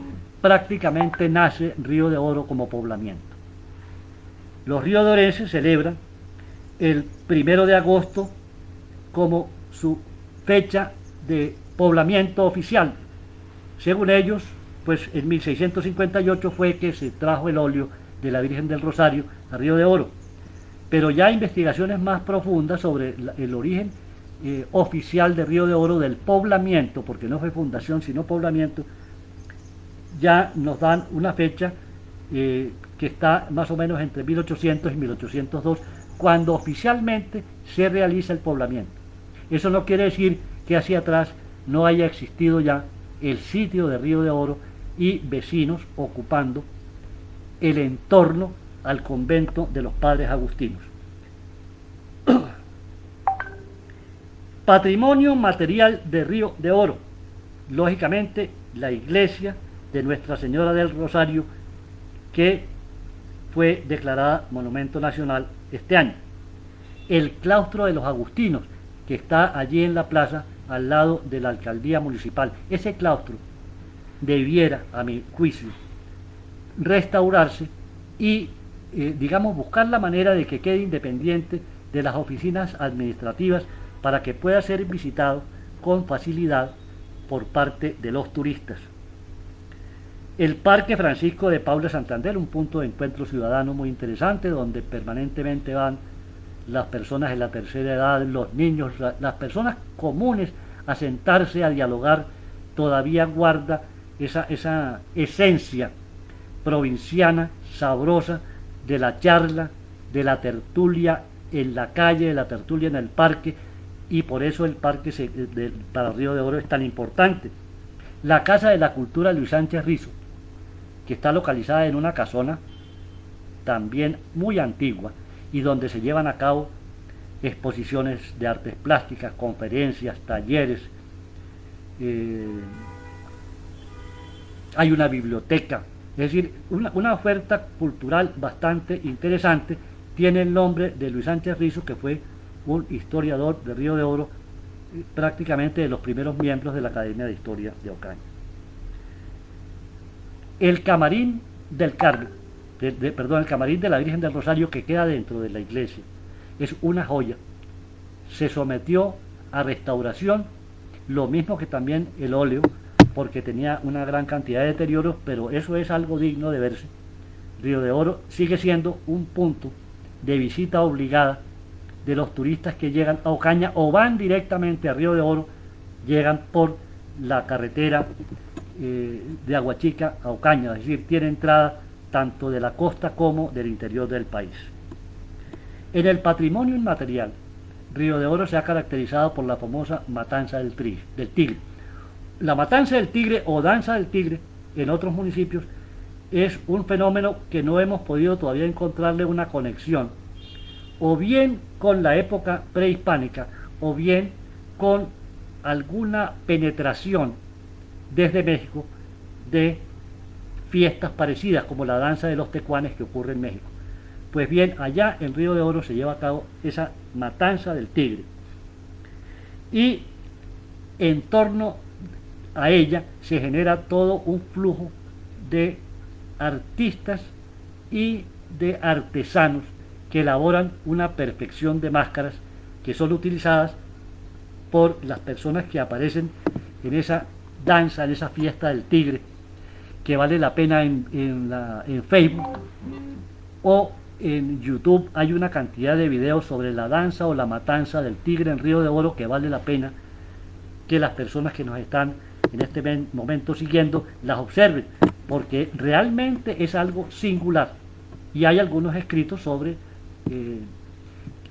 prácticamente nace Río de Oro como poblamiento. Los riodorenses celebran el 1 de agosto como su fecha de poblamiento oficial, Según ellos, pues en 1658 fue que se trajo el óleo de la Virgen del Rosario a Río de Oro. Pero ya investigaciones más profundas sobre el origen oficial de Río de Oro, del poblamiento, porque no fue fundación sino poblamiento, ya nos dan una fecha que está más o menos entre 1800 y 1802, cuando oficialmente se realiza el poblamiento. Eso no quiere decir que hacia atrás no haya existido ya el sitio de Río de Oro y vecinos ocupando el entorno al convento de los padres agustinos. Patrimonio material de Río de Oro. Lógicamente, la iglesia de Nuestra Señora del Rosario, que fue declarada Monumento Nacional este año. El claustro de los agustinos, que está allí en la plaza, al lado de la alcaldía municipal. Ese claustro debiera, a mi juicio, restaurarse y, digamos, buscar la manera de que quede independiente de las oficinas administrativas para que pueda ser visitado con facilidad por parte de los turistas. El Parque Francisco de Paula Santander, un punto de encuentro ciudadano muy interesante, donde permanentemente van las personas de la tercera edad, los niños, las personas comunes a sentarse, a dialogar. Todavía guarda esa esencia provinciana, sabrosa, de la charla, de la tertulia en la calle, de la tertulia en el parque, y por eso el parque para Río de Oro es tan importante. La Casa de la Cultura Luis Sánchez Rizo, que está localizada en una casona también muy antigua y donde se llevan a cabo exposiciones de artes plásticas, conferencias, talleres. Hay una biblioteca, es decir, una oferta cultural bastante interesante. Tiene el nombre de Luis Sánchez Rizo, que fue un historiador de Río de Oro, prácticamente de los primeros miembros de la Academia de Historia de Ocaña. El Camarín del Carmen, el Camarín de la Virgen del Rosario, que queda dentro de la iglesia, es una joya. Se sometió a restauración, lo mismo que también el óleo, porque tenía una gran cantidad de deterioros, pero eso es algo digno de verse. Río de Oro sigue siendo un punto de visita obligada de los turistas que llegan a Ocaña o van directamente a Río de Oro, llegan por la carretera de Aguachica a Ocaña, es decir, tiene entrada tanto de la costa como del interior del país. En el patrimonio inmaterial, Río de Oro se ha caracterizado por la famosa matanza del tigre. La matanza del tigre o danza del tigre en otros municipios es un fenómeno que no hemos podido todavía encontrarle una conexión, o bien con la época prehispánica, o bien con alguna penetración desde México de fiestas parecidas como la danza de los tecuanes que ocurre en México. Pues bien, allá en Río de Oro se lleva a cabo esa matanza del tigre, y en torno a ella se genera todo un flujo de artistas y de artesanos que elaboran una perfección de máscaras que son utilizadas por las personas que aparecen en esa danza, en esa fiesta del tigre, que vale la pena en Facebook o en YouTube. Hay una cantidad de videos sobre la danza o la matanza del tigre en Río de Oro que vale la pena que las personas que nos están en este momento siguiendo las observen, porque realmente es algo singular, y hay algunos escritos sobre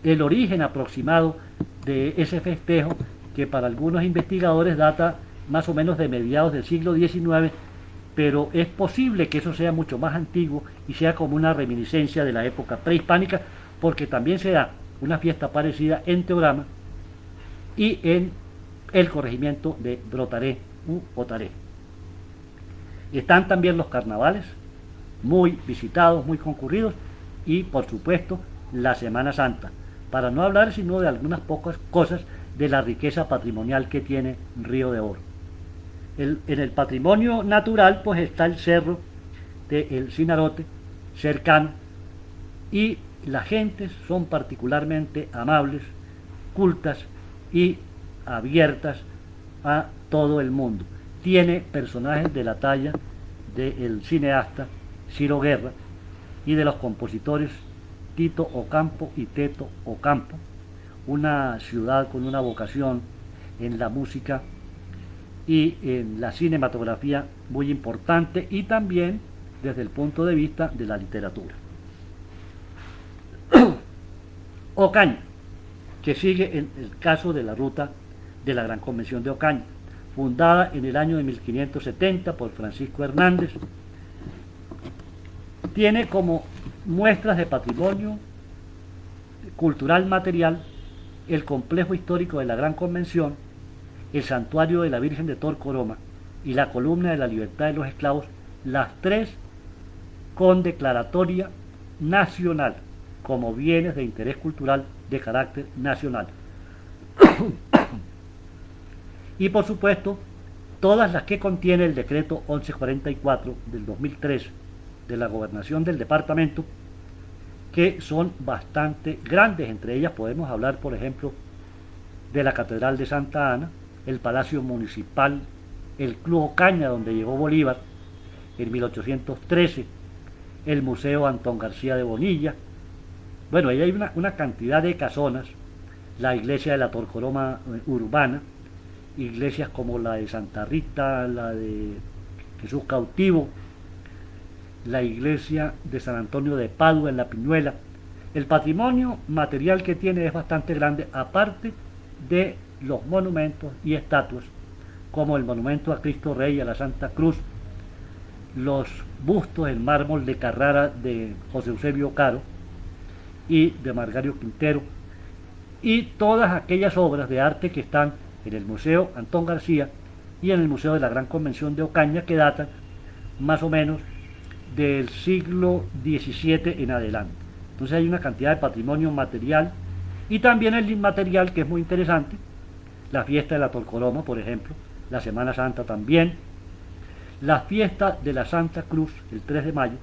el origen aproximado de ese festejo, que para algunos investigadores data más o menos de mediados del siglo XIX, pero es posible que eso sea mucho más antiguo y sea como una reminiscencia de la época prehispánica, porque también se da una fiesta parecida en Teorama y en el corregimiento de Brotaré u Otaré. Están también los carnavales, muy visitados, muy concurridos, y por supuesto la Semana Santa, para no hablar sino de algunas pocas cosas de la riqueza patrimonial que tiene Río de Oro. En el patrimonio natural pues está el cerro del Cinarote, cercano, y las gentes son particularmente amables, cultas y abiertas a todo el mundo. tiene personajes de la talla del cineasta Ciro Guerra y de los compositores Tito Ocampo y Teto Ocampo, una ciudad con una vocación en la música y en la cinematografía muy importante, y también desde el punto de vista de la literatura. Ocaña, que sigue en el caso de la ruta de la Gran Convención de Ocaña, fundada en el año de 1570 por Francisco Hernández, tiene como muestras de patrimonio cultural material el complejo histórico de la Gran Convención, el santuario de la Virgen de Torcoroma y la columna de la libertad de los esclavos, las tres con declaratoria nacional como bienes de interés cultural de carácter nacional. Y por supuesto, todas las que contiene el decreto 1144 del 2003 de la gobernación del departamento, que son bastante grandes. Entre ellas podemos hablar, por ejemplo, de la Catedral de Santa Ana, el Palacio Municipal, el Club Ocaña, donde llegó Bolívar en 1813, el Museo Antón García de Bonilla. Bueno, ahí hay una cantidad de casonas, la iglesia de la Torcoroma urbana, iglesias como la de Santa Rita, la de Jesús Cautivo, la iglesia de San Antonio de Padua en La Piñuela. El patrimonio material que tiene es bastante grande, aparte de los monumentos y estatuas, como el monumento a Cristo Rey y a la Santa Cruz, los bustos en mármol de Carrara de José Eusebio Caro y de Margario Quintero, y todas aquellas obras de arte que están en el Museo Antón García y en el Museo de la Gran Convención de Ocaña, que datan más o menos del siglo XVII en adelante. Entonces hay una cantidad de patrimonio material y también el inmaterial, que es muy interesante: la fiesta de la Torcoroma, por ejemplo, la Semana Santa también, la fiesta de la Santa Cruz, el 3 de mayo,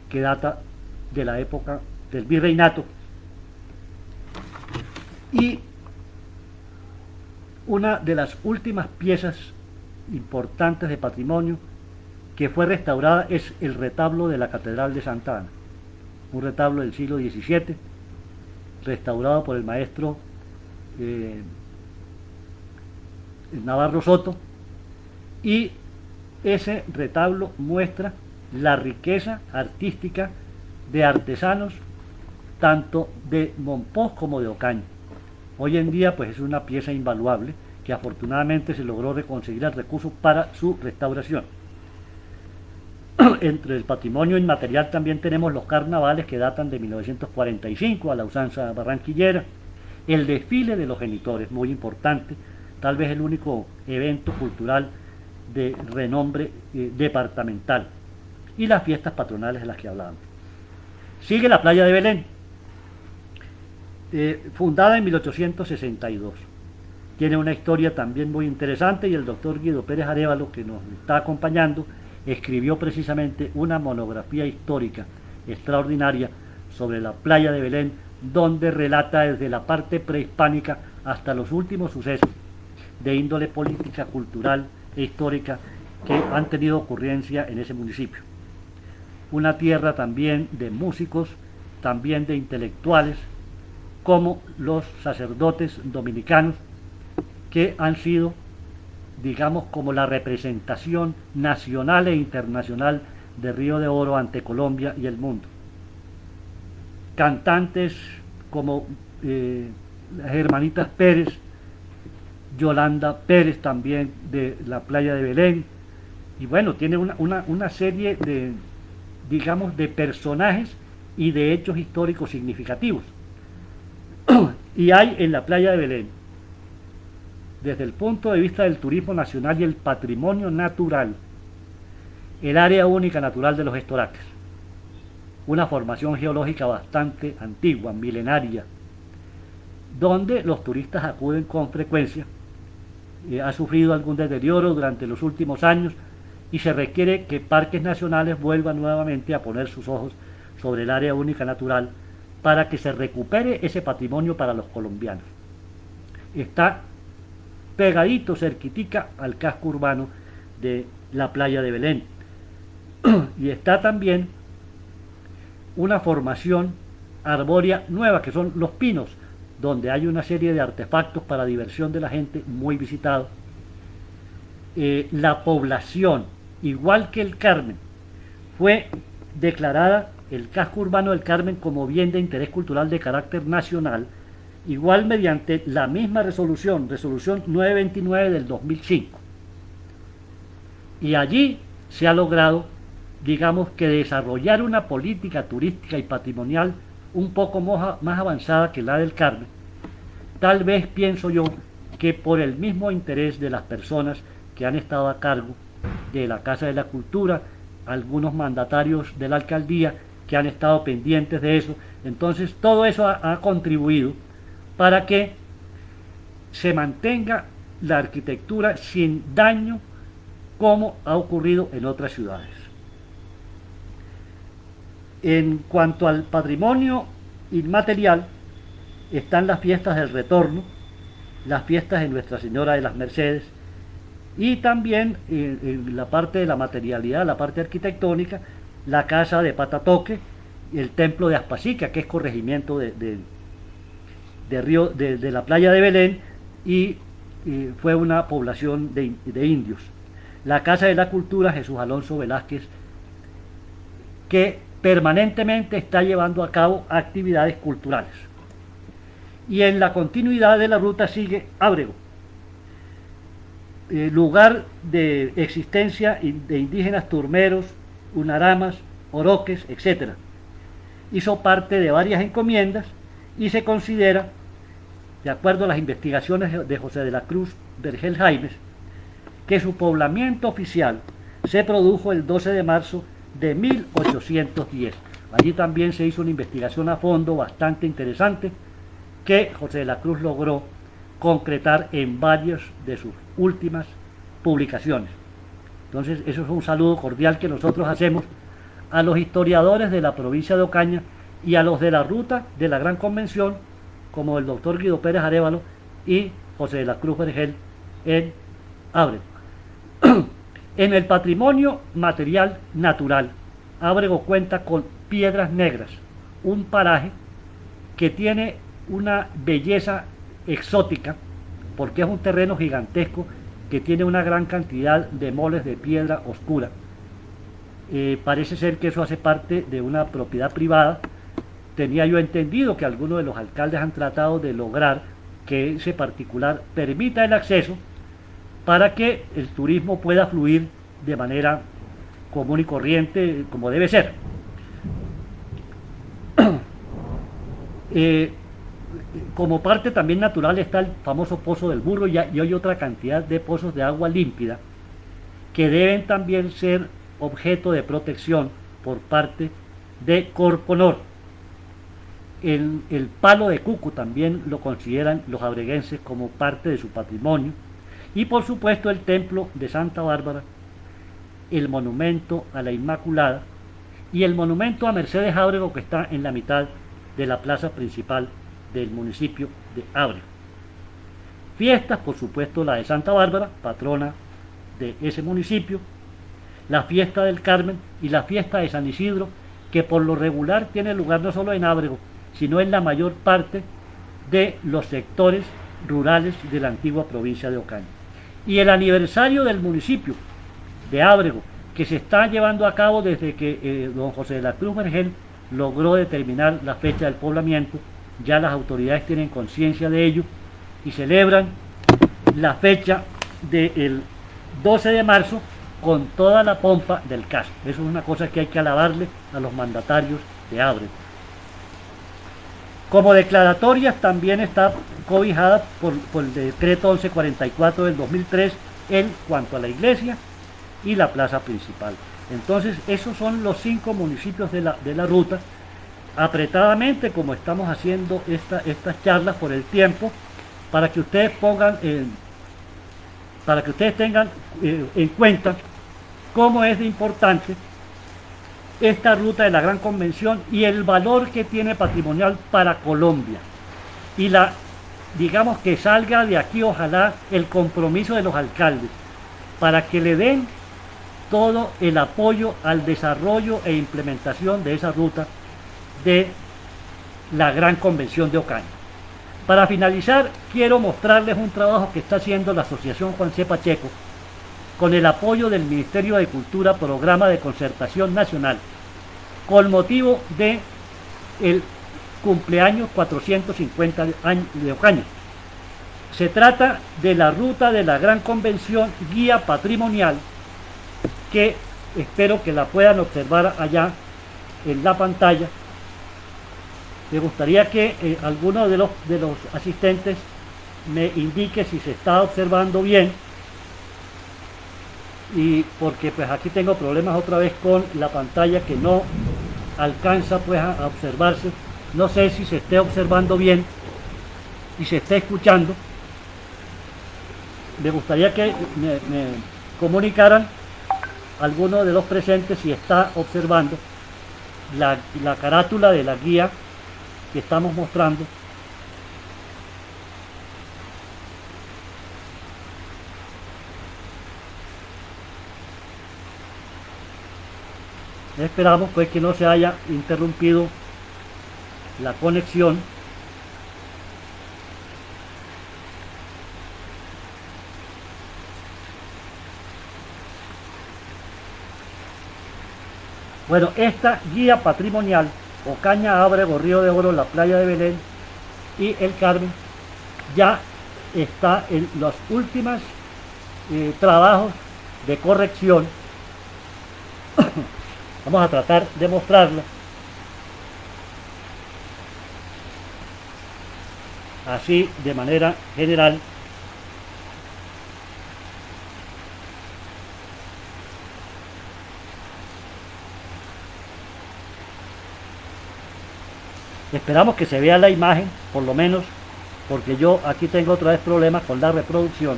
que data de la época del virreinato, y una de las últimas piezas importantes de patrimonio que fue restaurada es el retablo de la Catedral de Santa Ana, un retablo del siglo XVII, restaurado por el maestro Navarro Soto, y ese retablo muestra la riqueza artística de artesanos tanto de Mompox como de Ocaña. Hoy en día pues es una pieza invaluable que afortunadamente se logró conseguir el recurso para su restauración. Entre el patrimonio inmaterial también tenemos los carnavales, que datan de 1945 a la usanza barranquillera, el desfile de los genitores, muy importante, tal vez el único evento cultural de renombre departamental, y las fiestas patronales de las que hablábamos. Sigue la playa de Belén, fundada en 1862. Tiene una historia también muy interesante, y el doctor Guido Pérez Arévalo, que nos está acompañando, escribió precisamente una monografía histórica extraordinaria sobre la playa de Belén, donde relata desde la parte prehispánica hasta los últimos sucesos de índole política, cultural e histórica que han tenido ocurrencia en ese municipio. Una tierra también de músicos, también de intelectuales, como los sacerdotes dominicanos, que han sido, digamos, como la representación nacional e internacional de Río de Oro ante Colombia y el mundo. Cantantes como las hermanitas Pérez, Yolanda Pérez, también de la playa de Belén, y bueno, tiene una serie de, digamos, de personajes y de hechos históricos significativos. Y hay en la playa de Belén, desde el punto de vista del turismo nacional y el patrimonio natural, el área única natural de los estoraques, una formación geológica bastante antigua, milenaria, donde los turistas acuden con frecuencia. Ha sufrido algún deterioro durante los últimos años y se requiere que Parques Nacionales vuelvan nuevamente a poner sus ojos sobre el área única natural para que se recupere ese patrimonio para los colombianos. Está pegadito, cerquitica al casco urbano de la playa de Belén. Y está también una formación arbórea nueva, que son los pinos, donde hay una serie de artefactos para diversión de la gente muy visitados. La población, igual que el Carmen, fue declarada el casco urbano del Carmen como bien de interés cultural de carácter nacional, igual mediante la misma resolución 929 del 2005. Y allí se ha logrado, digamos, que desarrollar una política turística y patrimonial un poco más avanzada que la del Carmen. Tal vez pienso yo que por el mismo interés de las personas que han estado a cargo de la Casa de la Cultura, algunos mandatarios de la alcaldía que han estado pendientes de eso, entonces todo eso ha contribuido para que se mantenga la arquitectura sin daño, como ha ocurrido en otras ciudades. En cuanto al patrimonio inmaterial, están las fiestas del retorno, las fiestas de Nuestra Señora de las Mercedes, y también en la parte de la materialidad, la parte arquitectónica, la casa de Patatoque, el templo de Aspacica, que es corregimiento de la playa de Belén, y fue una población de indios. La Casa de la Cultura Jesús Alonso Velázquez, que permanentemente está llevando a cabo actividades culturales. Y en la continuidad de la ruta sigue Ábrego, lugar de existencia de indígenas turmeros, unaramas, oroques, etc. Hizo parte de varias encomiendas y se considera, de acuerdo a las investigaciones de José de la Cruz Vergel Jaimes, que su poblamiento oficial se produjo el 12 de marzo de 1810. Allí también se hizo una investigación a fondo bastante interesante que José de la Cruz logró concretar en varias de sus últimas publicaciones. Entonces, eso es un saludo cordial que nosotros hacemos a los historiadores de la provincia de Ocaña y a los de la ruta de la Gran Convención, como el doctor Guido Pérez Arévalo y José de la Cruz Vergel en Ábrego. En el patrimonio material natural, Ábrego cuenta con Piedras Negras, un paraje que tiene una belleza exótica, porque es un terreno gigantesco que tiene una gran cantidad de moles de piedra oscura. Parece ser que eso hace parte de una propiedad privada. Tenía yo entendido que algunos de los alcaldes han tratado de lograr que ese particular permita el acceso para que el turismo pueda fluir de manera común y corriente, como debe ser. Como parte también natural está el famoso Pozo del Burro, y hay otra cantidad de pozos de agua límpida que deben también ser objeto de protección por parte de Corponor. El palo de Cuco también lo consideran los abreguenses como parte de su patrimonio, y por supuesto el templo de Santa Bárbara, el monumento a la Inmaculada y el monumento a Mercedes Ábrego, que está en la mitad de la plaza principal del municipio de Ábrego. Fiestas, por supuesto, la de Santa Bárbara, patrona de ese municipio, la fiesta del Carmen y la fiesta de San Isidro, que por lo regular tiene lugar no solo en Ábrego, sino en la mayor parte de los sectores rurales de la antigua provincia de Ocaña. Y el aniversario del municipio de Ábrego, que se está llevando a cabo desde que don José de la Cruz Vergel logró determinar la fecha del poblamiento. Ya las autoridades tienen conciencia de ello y celebran la fecha del 12 de marzo con toda la pompa del caso. Eso es una cosa que hay que alabarle a los mandatarios de Ábrego. Como declaratorias también está cobijada por el decreto 1144 del 2003 en cuanto a la iglesia y la plaza principal. Entonces, esos son los 5 municipios de la ruta. Apretadamente, como estamos haciendo estas charlas por el tiempo, para que ustedes tengan en cuenta cómo es de importante esta ruta de la Gran Convención y el valor que tiene patrimonial para Colombia. Y digamos que salga de aquí, ojalá, el compromiso de los alcaldes para que le den todo el apoyo al desarrollo e implementación de esa ruta de la Gran Convención de Ocaña. Para finalizar, quiero mostrarles un trabajo que está haciendo la Asociación Juan C. Pacheco con el apoyo del Ministerio de Cultura, Programa de Concertación Nacional, con motivo de el cumpleaños 450 de Ocaña. Se trata de la ruta de la Gran Convención, guía patrimonial, que espero que la puedan observar allá en la pantalla. Me gustaría que alguno de los asistentes me indique si se está observando bien, y porque pues aquí tengo problemas otra vez con la pantalla, que no alcanza pues a observarse. No sé si se esté observando bien y se esté escuchando. Me gustaría que me comunicaran alguno de los presentes si está observando la carátula de la guía que estamos mostrando. Esperamos pues que no se haya interrumpido la conexión. Bueno, esta guía patrimonial, Ocaña, Ábrego, Río de Oro, la playa de Belén y el Carmen, ya está en los últimos trabajos de corrección. Vamos a tratar de mostrarlo así de manera general. Esperamos que se vea la imagen, por lo menos, porque yo aquí tengo otra vez problemas con la reproducción.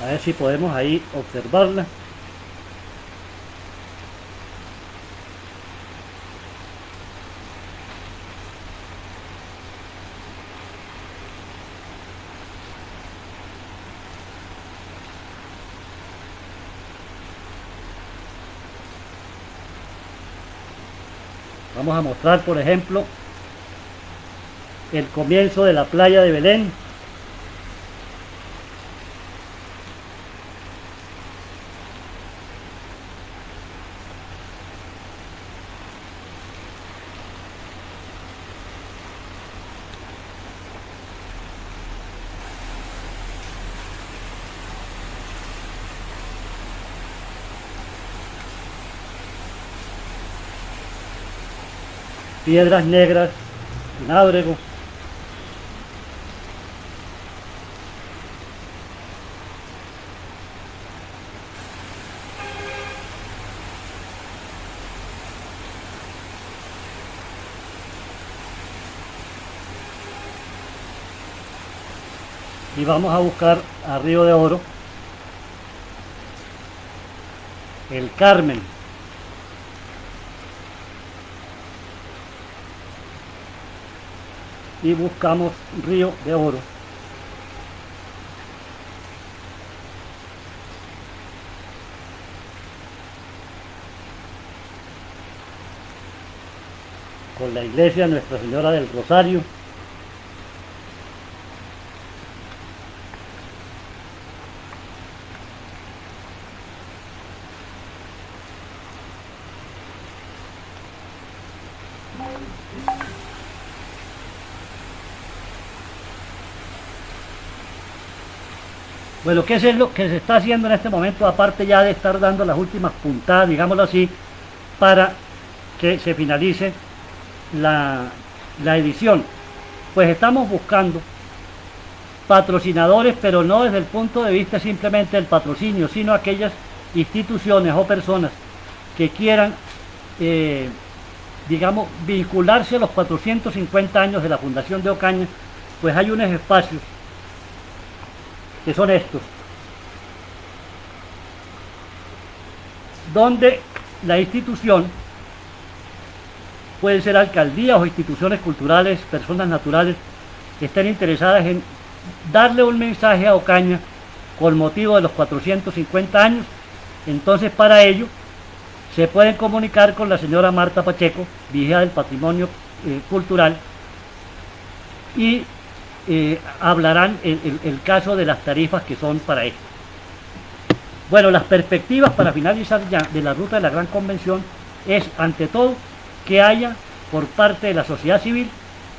A ver si podemos ahí observarla. Vamos a mostrar, por ejemplo, el comienzo de la playa de Belén. Piedras Negras, en Ábrego. Y vamos a buscar a Río de Oro, el Carmen. Y buscamos Río de Oro. Con la iglesia Nuestra Señora del Rosario. Bueno, ¿qué es lo que se está haciendo en este momento? Aparte ya de estar dando las últimas puntadas, digámoslo así, para que se finalice la edición. Pues estamos buscando patrocinadores, pero no desde el punto de vista simplemente del patrocinio, sino aquellas instituciones o personas que quieran, digamos, vincularse a los 450 años de la Fundación de Ocaña. Pues hay unos espacios que son estos. donde la institución, pueden ser alcaldías o instituciones culturales, personas naturales, que estén interesadas en darle un mensaje a Ocaña con motivo de los 450 años. Entonces, para ello se pueden comunicar con la señora Marta Pacheco, vigía del Patrimonio Cultural, y hablarán el caso de las tarifas que son para esto. Bueno, las perspectivas para finalizar ya de la ruta de la Gran Convención es, ante todo, que haya por parte de la sociedad civil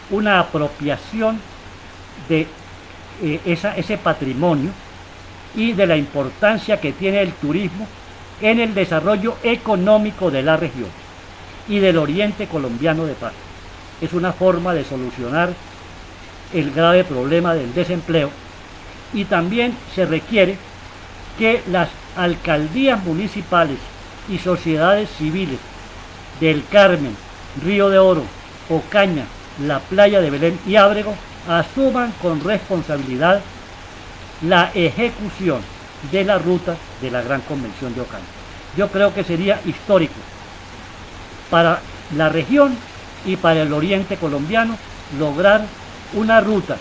una apropiación de ese patrimonio y de la importancia que tiene el turismo en el desarrollo económico de la región y del oriente colombiano de paz. Es una forma de solucionar el grave problema del desempleo, y también se requiere que las alcaldías municipales y sociedades civiles del Carmen, Río de Oro, Ocaña, la playa de Belén y Ábrego asuman con responsabilidad la ejecución de la ruta de la Gran Convención de Ocaña. Yo creo que sería histórico para la región y para el oriente colombiano lograr una ruta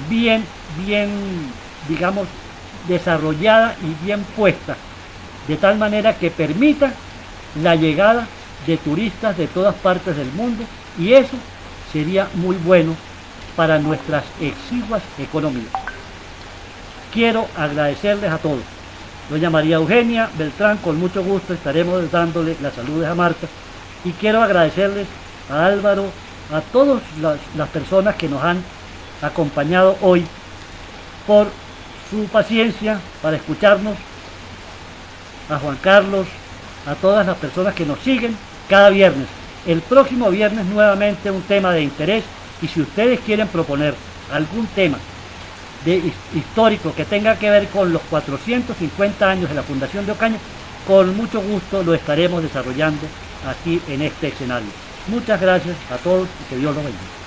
bien, digamos, desarrollada y bien puesta, de tal manera que permita la llegada de turistas de todas partes del mundo, y eso sería muy bueno para nuestras exiguas economías. Quiero agradecerles a todos. Doña María Eugenia Beltrán, con mucho gusto estaremos dándole las saludes a Marta, y quiero agradecerles a Álvaro, a todas las personas que nos han acompañado hoy, por su paciencia para escucharnos, a Juan Carlos, a todas las personas que nos siguen cada viernes. El próximo viernes nuevamente un tema de interés, y si ustedes quieren proponer algún tema histórico que tenga que ver con los 450 años de la Fundación de Ocaña, con mucho gusto lo estaremos desarrollando aquí en este escenario. Muchas gracias a todos y que Dios los bendiga.